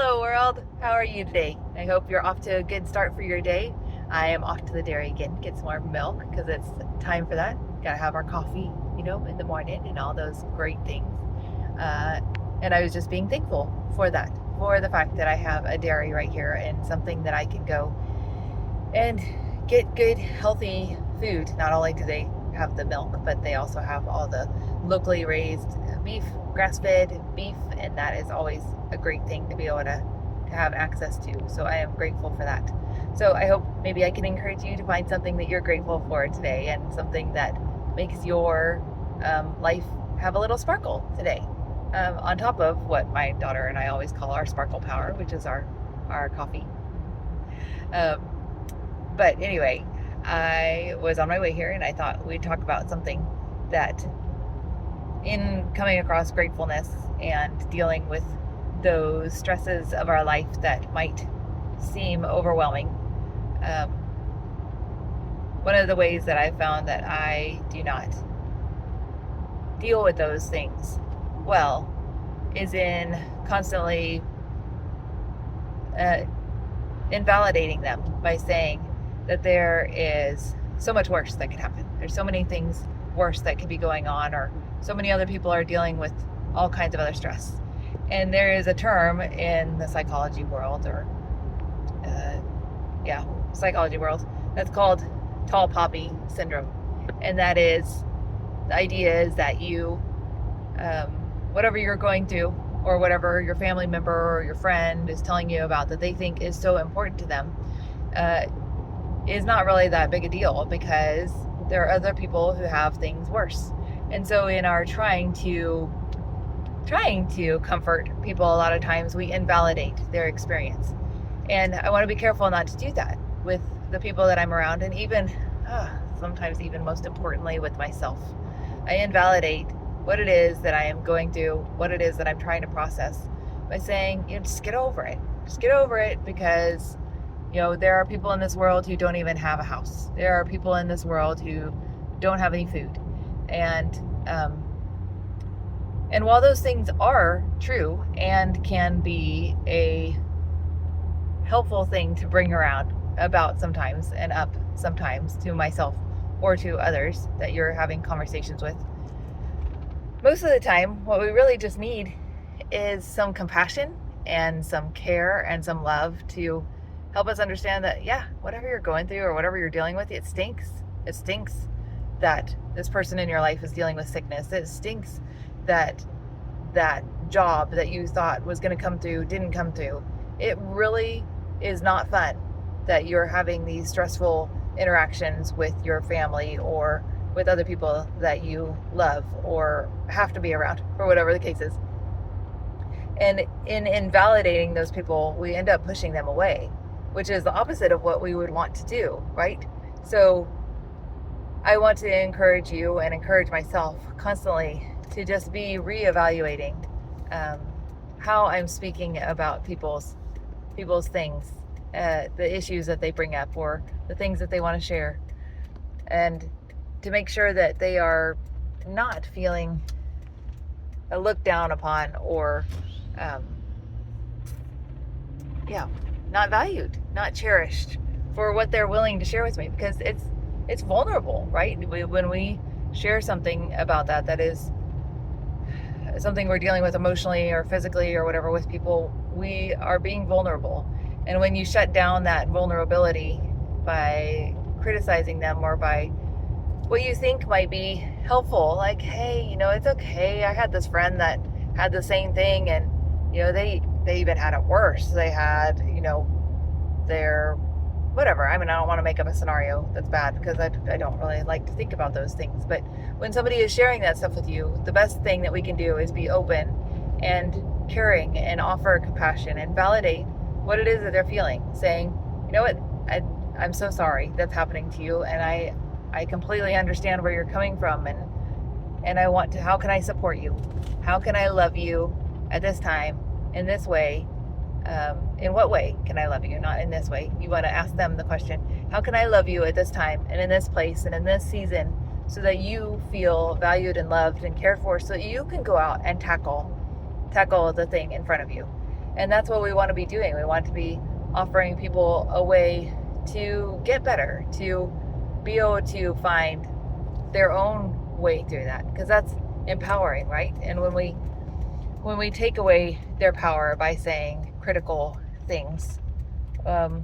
Hello world, how are you today? I hope you're off to a good start for your day. I am off to the dairy again, get some more milk because it's time for that. Gotta have our coffee, in the morning and all those great things. Uh, and I was just being thankful for that, for the fact that I have a dairy right here and something that I can go and get good, healthy food. Not only do they have the milk, but they also have all the locally raised beef, grass-fed beef, and that is always a great thing to be able to have access to. So I am grateful for that. So I hope maybe I can encourage you to find something that you're grateful for today and something that makes your life have a little sparkle today. On top of what my daughter and I always call our sparkle power, which is our coffee. Um, but anyway, I was on my way here and I thought we'd talk about something that, in coming across gratefulness and dealing with those stresses of our life that might seem overwhelming, um, one of the ways that I found that I do not deal with those things well is in constantly invalidating them by saying that there is so much worse that could happen. There's so many things worse that could be going on, or so many other people are dealing with all kinds of other stress. And there is a term in the psychology world, or psychology world, that's called tall poppy syndrome. And that is, the idea is that you, whatever you're going through, or whatever your family member or your friend is telling you about that they think is so important to them, is not really that big a deal, because there are other people who have things worse. And so in our trying to comfort people, a lot of times we invalidate their experience. And I want to be careful not to do that with the people that I'm around, and even sometimes even most importantly with myself. I invalidate what it is that I am going through, what it is that I'm trying to process, by saying, just get over it. Just get over it, because there are people in this world who don't even have a house. There are people in this world who don't have any food. And while those things are true and can be a helpful thing to bring around about sometimes and up sometimes to myself or to others that you're having conversations with, most of the time what we really just need is some compassion and some care and some love to help us understand that, whatever you're going through or whatever you're dealing with, it stinks. It stinks that this person in your life is dealing with sickness. It stinks that that job that you thought was going to come through didn't come through. It really is not fun that you're having these stressful interactions with your family or with other people that you love or have to be around, for whatever the case is. And in invalidating those people, we end up pushing them away, which is the opposite of what we would want to do, right? So I want to encourage you and encourage myself constantly to just be reevaluating how I'm speaking about people's things, the issues that they bring up, or the things that they want to share, and to make sure that they are not feeling looked down upon or not valued, not cherished for what they're willing to share with me, because it's vulnerable, right? When we share something about that is something we're dealing with emotionally or physically or whatever with people, we are being vulnerable. And when you shut down that vulnerability by criticizing them or by what you think might be helpful, like, hey, it's okay, I had this friend that had the same thing, and they even had it worse. They had their whatever. I mean, I don't want to make up a scenario that's bad, because I don't really like to think about those things. But when somebody is sharing that stuff with you, the best thing that we can do is be open and caring and offer compassion and validate what it is that they're feeling, saying, what, I'm so sorry that's happening to you, and I completely understand where you're coming from, and I want to, how can I support you? How can I love you at this time, in this way? In what way can I love you? Not in this way. You want to ask them the question, how can I love you at this time and in this place and in this season, so that you feel valued and loved and cared for, so that you can go out and tackle the thing in front of you. And that's what we want to be doing. We want to be offering people a way to get better, to be able to find their own way through that, because that's empowering, right? And when we take away their power by saying critical things, um,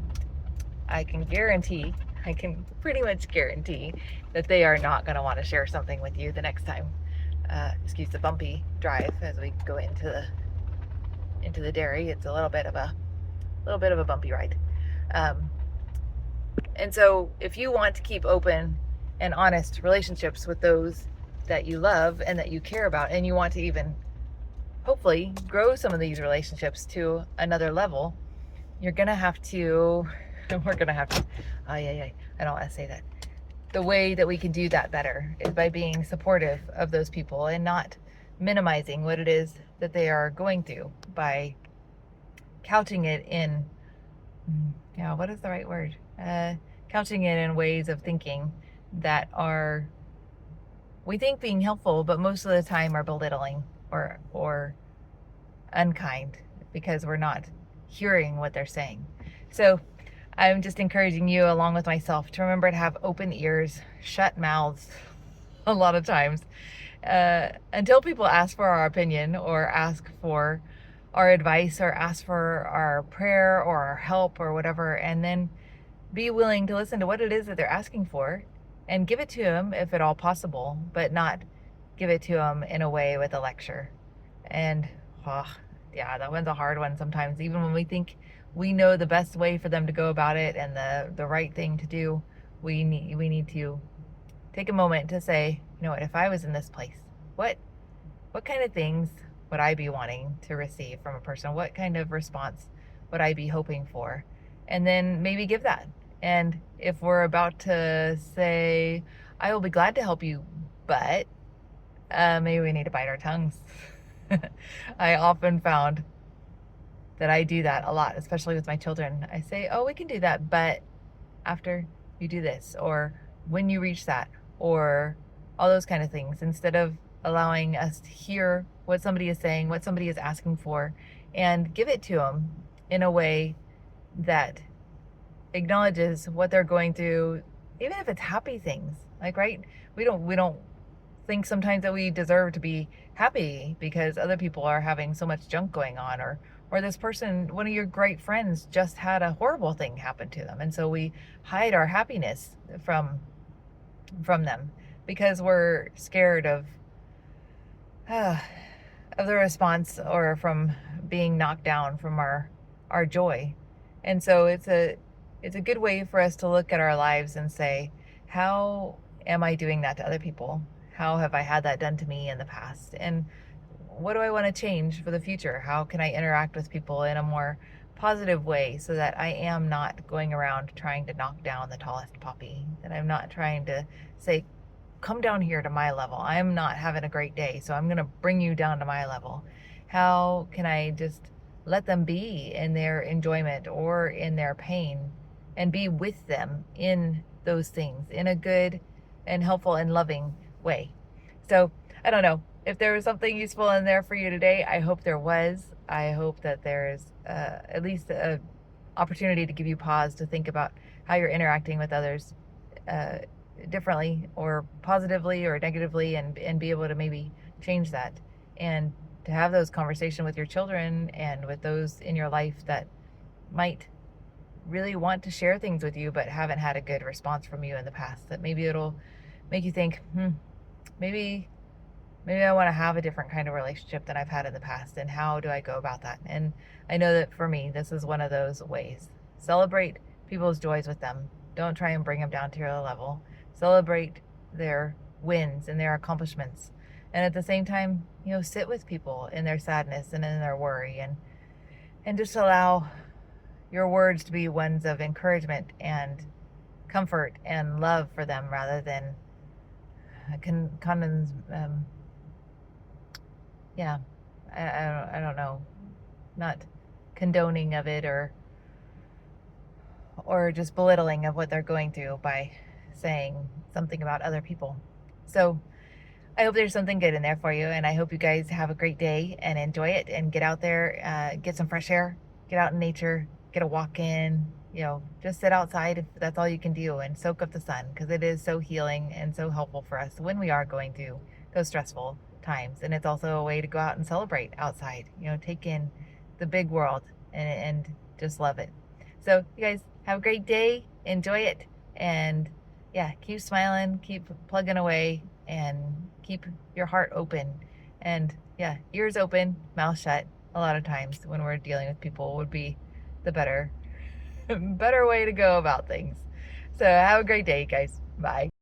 I can guarantee, I can pretty much guarantee that they are not going to want to share something with you the next time. Excuse the bumpy drive as we go into the dairy. It's a little bit of a bumpy ride. Um, and so if you want to keep open and honest relationships with those that you love and that you care about, and you want to even hopefully grow some of these relationships to another level, you're gonna have to, we're gonna have to, oh yeah, I don't want to say that. The way that we can do that better is by being supportive of those people and not minimizing what it is that they are going through by couching it in, yeah, what is the right word? Couching it in ways of thinking that are, we think being helpful, but most of the time are belittling or unkind, because we're not hearing what they're saying. So I'm just encouraging you, along with myself, to remember to have open ears, shut mouths a lot of times, until people ask for our opinion or ask for our advice or ask for our prayer or our help or whatever, and then be willing to listen to what it is that they're asking for and give it to them if at all possible, but not give it to them in a way with a lecture. And oh, yeah, that one's a hard one sometimes. Even when we think we know the best way for them to go about it and the right thing to do, we need to take a moment to say, you know what, if I was in this place, what kind of things would I be wanting to receive from a person? What kind of response would I be hoping for? And then maybe give that. And if we're about to say, I will be glad to help you, but maybe we need to bite our tongues. I often found that I do that a lot, especially with my children. I say, oh, we can do that, but after you do this, or when you reach that, or all those kind of things, instead of allowing us to hear what somebody is saying, what somebody is asking for, and give it to them in a way that acknowledges what they're going through, even if it's happy things. Like, right? We don't think sometimes that we deserve to be happy because other people are having so much junk going on, or this person, one of your great friends, just had a horrible thing happen to them, and so we hide our happiness from them because we're scared of the response, or from being knocked down from our joy. And so it's a good way for us to look at our lives and say, how am I doing that to other people? How have I had that done to me in the past? And what do I want to change for the future? How can I interact with people in a more positive way so that I am not going around trying to knock down the tallest poppy, that I'm not trying to say, come down here to my level. I'm not having a great day, so I'm going to bring you down to my level. How can I just let them be in their enjoyment or in their pain and be with them in those things in a good and helpful and loving way? So I don't know if there was something useful in there for you today. I hope there was. I hope that there's at least a opportunity to give you pause to think about how you're interacting with others differently or positively or negatively, and be able to maybe change that, and to have those conversations with your children and with those in your life that might really want to share things with you but haven't had a good response from you in the past, that maybe it'll make you think, maybe I want to have a different kind of relationship than I've had in the past, and how do I go about that? And I know that for me, this is one of those ways. Celebrate people's joys with them. Don't try and bring them down to your level. Celebrate their wins and their accomplishments. And at the same time, sit with people in their sadness and in their worry, and just allow your words to be ones of encouragement and comfort and love for them, rather than yeah, I don't know, not condoning of it, or just belittling of what they're going through by saying something about other people. So I hope there's something good in there for you, and I hope you guys have a great day and enjoy it and get out there, get some fresh air, get out in nature, get a walk in, just sit outside if that's all you can do and soak up the sun because it is so healing and so helpful for us when we are going through those stressful times. And it's also a way to go out and celebrate outside, take in the big world and just love it. So, you guys have a great day, enjoy it, and yeah, keep smiling, keep plugging away, and keep your heart open. And yeah, ears open, mouth shut. A lot of times when we're dealing with people would be the better way to go about things. So have a great day, guys. Bye.